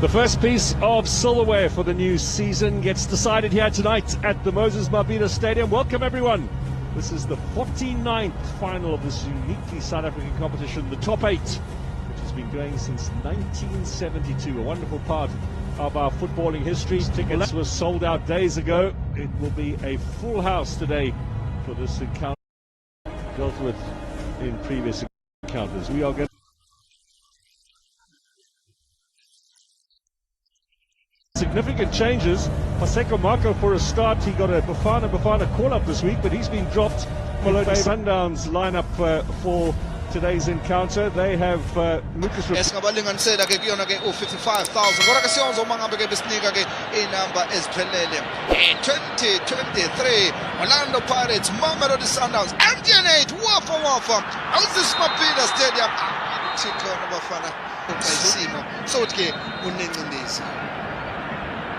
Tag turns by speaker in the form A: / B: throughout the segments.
A: The first piece of silverware for the new season gets decided here tonight at the Moses Mabhida Stadium. Welcome everyone. This is the 49th final of this uniquely South African competition, the top 8, which has been going since 1972. A wonderful part of our footballing history. Tickets were sold out days ago. It will be a full house today for this encounter dealt with in previous encounters. We are going significant changes. Paseko Marco for a start. He got a Bafana call-up this week, but he's been dropped. Mamelodi Sundowns lineup for today's encounter. They have Lucas.
B: Esingabalinganisela ke kuyona ke u55,000 kodwa ke siyonza uma ngabe ke besinika ke inamba eziphelele 2023 Orlando Pirates Mamelodi Sundowns MTN8 wafa Moses Mabhida Stadium Chikhona Bafana isimo sokuthi ke unencindezi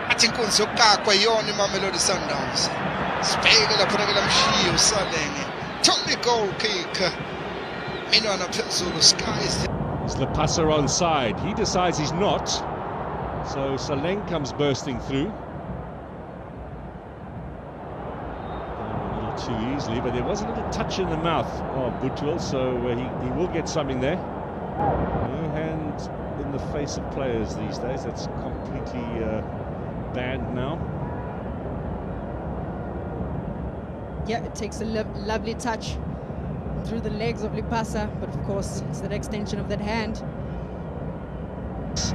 B: athi inkunzi yokukakwa yona iMamelodi Sundowns sibheke lapha ke lamshiyo uSalenge Tommy goal kick.
A: It's Lepasa on side. He decides he's not. So Saleng comes bursting through. A little too easily, but there was a little touch in the mouth of Butwil, so he will get something there. No hand in the face of players these days. That's completely banned now.
C: Yeah, it takes a lovely touch through the legs of Lipasa, but of course it's an extension of that hand.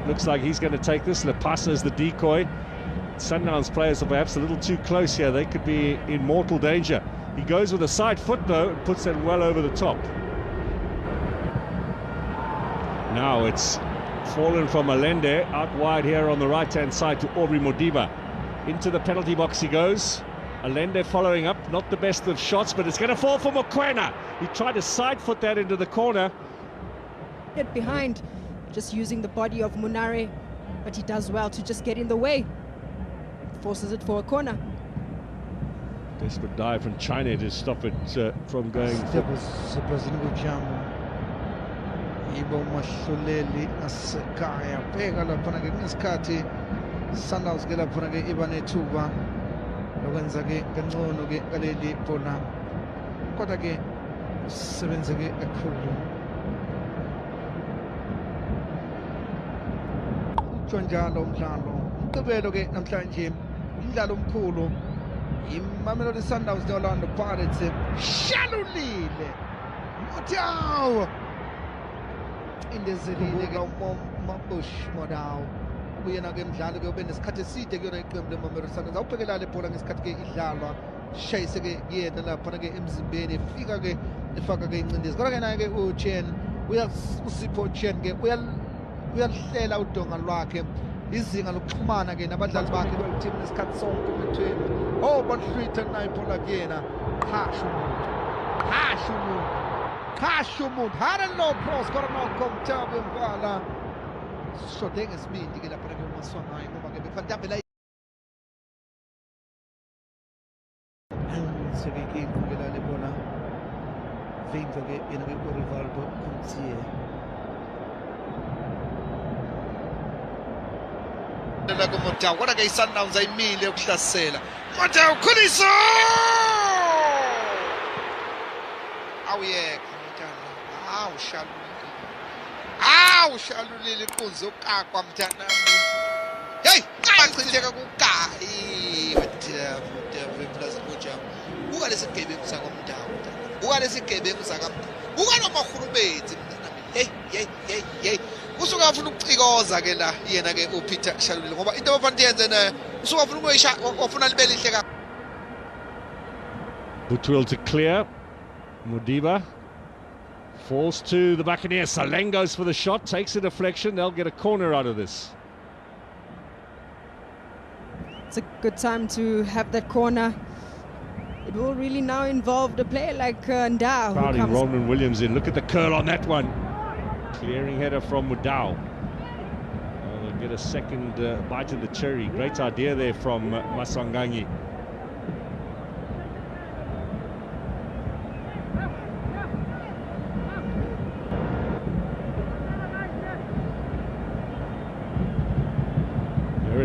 A: Looks like he's going to take this. Lipasa is the decoy. Sundowns players are perhaps a little too close here. They could be in mortal danger. He goes with a side foot though and puts it well over the top. Now it's fallen from Allende out wide here on the right hand side to Aubrey Modiba. Into the penalty box he goes. Allende following up, not the best of shots, but it's going to fall for Mokoena. He tried to side foot that into the corner.
C: Get behind, just using the body of Munare, but he does well to just get in the way. Forces it for a corner.
A: Desperate dive from China to stop it from going.
D: Lokwenza ke kangcono ke kaleli bona kodwa ke sisebenze ke kakhulu ujonjalo umdlalo umqibelo ke namhlanje umdlalo omkhulu iMamelodi Sundowns neOrlando Pirates shalulile Motao indezelile ke Mabush Modao uyena ke mdlalo ke ube nesikhathi eside kuyona iqembu leMamelodi Sundowns awubhekela le bhola ngesikhathi ke idlalwa shayise ke yena lapha ke emzimbeni efika ke efaka ke incindezi kodwa ke naye ke uChen usipho Chen ke uyalihlela udonga lwakhe izinga lokuxhumana ke nabadlali bakhe beteam nesikhathi sonke umthweni bonhlwitha naye phola kuyena Hashumut haralo cross korno komtabe mbala Shoteng esibindi ke lapha ke uMaswangayi ngoba ke befantabela sebeke ngela le bona vinto ke ina ke Rivaldo Kuntie la ko Motao kodwa ke iSundowns ayimile ukuhlasela Motao khulisa awuyeka Motao ushalulile inkunzi yokukakwa mntanami hey achitheka kukayi plus moja buka lesigebengu sakwamndawo buka lesigebengu buka nomahurubezi mntanami hey usuka afuna ukucikoza ke la yena ke uPeter Shalulile ngoba into abafanele yenze naye usuka afuna ukuyisha wafuna libe lihle ka
A: Butwil to clear. Modiba falls to the Buccaneers. Saleng goes for the shot, takes a deflection. They'll get a corner out of this.
C: It's a good time to have that corner. It will really now involve the player like Ndao.
A: Crowding Ronan Williams in. Look at the curl on that one. Clearing header from Mudau. They'll get a second bite of the cherry. Great idea there from Masangangi.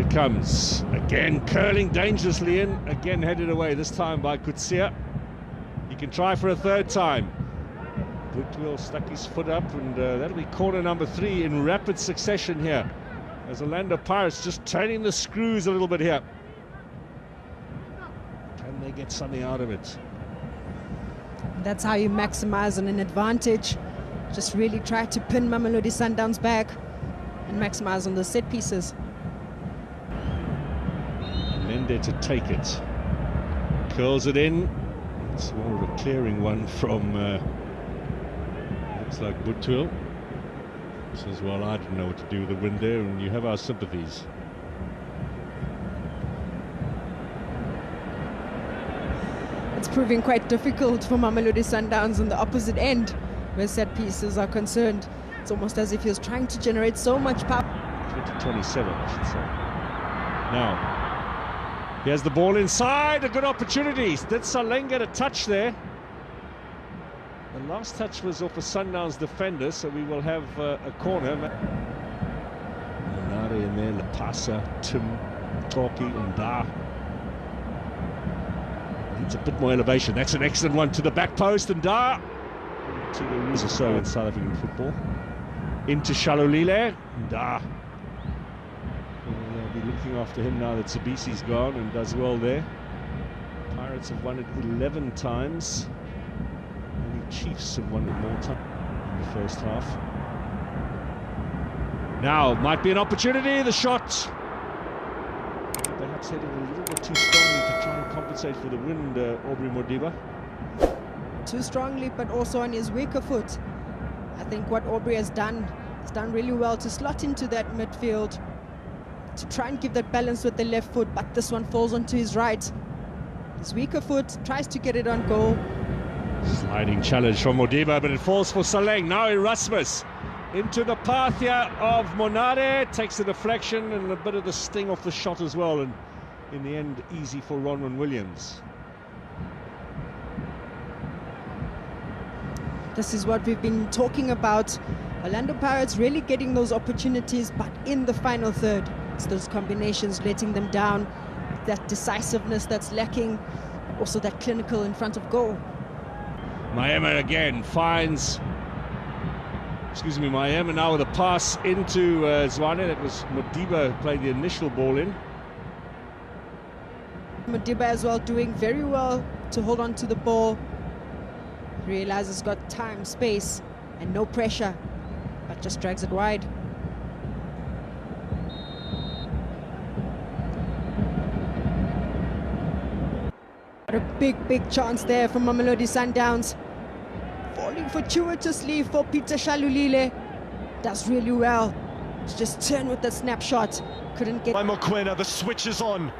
A: it comes. Again, curling dangerously in. Again, headed away, this time by Kutsia. He can try for a third time. Goodwill stuck his foot up, and that'll be corner number 3 in rapid succession here. As Orlando Pirates just turning the screws a little bit here. Can they get something out of it?
C: That's how you maximize on an advantage. Just really try to pin Mamelodi Sundowns back and maximize on the set pieces.
A: Mende to take it. Curls it in. It's more of a clearing one from, looks like Butwil. Says, well, I didn't know what to do with the wind there, and you have our sympathies.
C: It's proving quite difficult for Mamelodi Sundowns on the opposite end where set pieces are concerned. It's almost as if he was trying to generate so much power.
A: 2027, I should say. Now, he has the ball inside, a good opportunity. Did Saleng get a touch there? The last touch was off a Sundowns defender, so we will have a corner. Monare in there, Lapasa, Tim, Toki, and Da. Needs a bit more elevation. That's an excellent one to the back post, and Da. To the rules or so in South African football. Into Shalolile, and Da. They'll be looking after him now that Sabisi's gone, and does well there. Pirates have won it 11 times. Chiefs have won it more time in the first half. Now might be an opportunity. The shot perhaps headed a little bit too strongly to try and compensate for the wind. Aubrey Modiba
C: too strongly, but also on his weaker foot. I think what Aubrey has done really well to slot into that midfield to try and give that balance with the left foot, but this one falls onto his right. His weaker foot tries to get it on goal.
A: Sliding challenge from Modiba, but it falls for Saleng. Now Erasmus into the path here of Monare, takes a deflection and a bit of the sting off the shot as well, and in the end easy for Ronwen Williams.
C: This is what we've been talking about. Orlando Pirates really getting those opportunities, but in the final third, it's those combinations letting them down, that decisiveness that's lacking, also that clinical in front of goal.
A: Maema again finds, Maema now with a pass into Zwane. That was Modiba who played the initial ball in.
C: Modiba as well doing very well to hold on to the ball. Realizes he's got time, space, and no pressure, but just drags it wide. What a big chance there from Mamelodi Sundowns. Falling fortuitously for Peter Shalulile. Does really well to just turn with the snapshot. Couldn't get...
E: By Mokoena, the switch is on.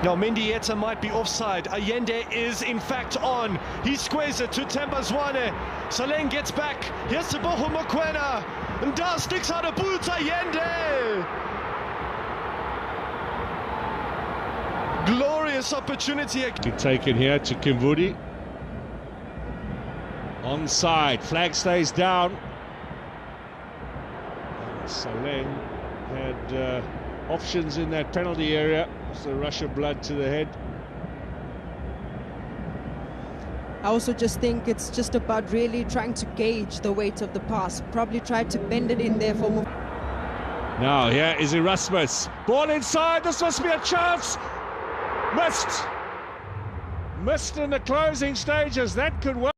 E: Now Mendieta might be offside. Allende is in fact on. He squares it to Temba Zwane. Saleng gets back. Here's to Boho Mokoena. And Da sticks out a boot. Allende! Glorious opportunity.
A: Taken here to Kimvudi. Onside, flag stays down. Saleng had options in that penalty area. It's a rush of blood to the head.
C: I also just think it's just about really trying to gauge the weight of the pass. Probably tried to bend it in there for more.
A: Now here is Erasmus. Ball inside, this must be a chance. Missed in the closing stages. That could work.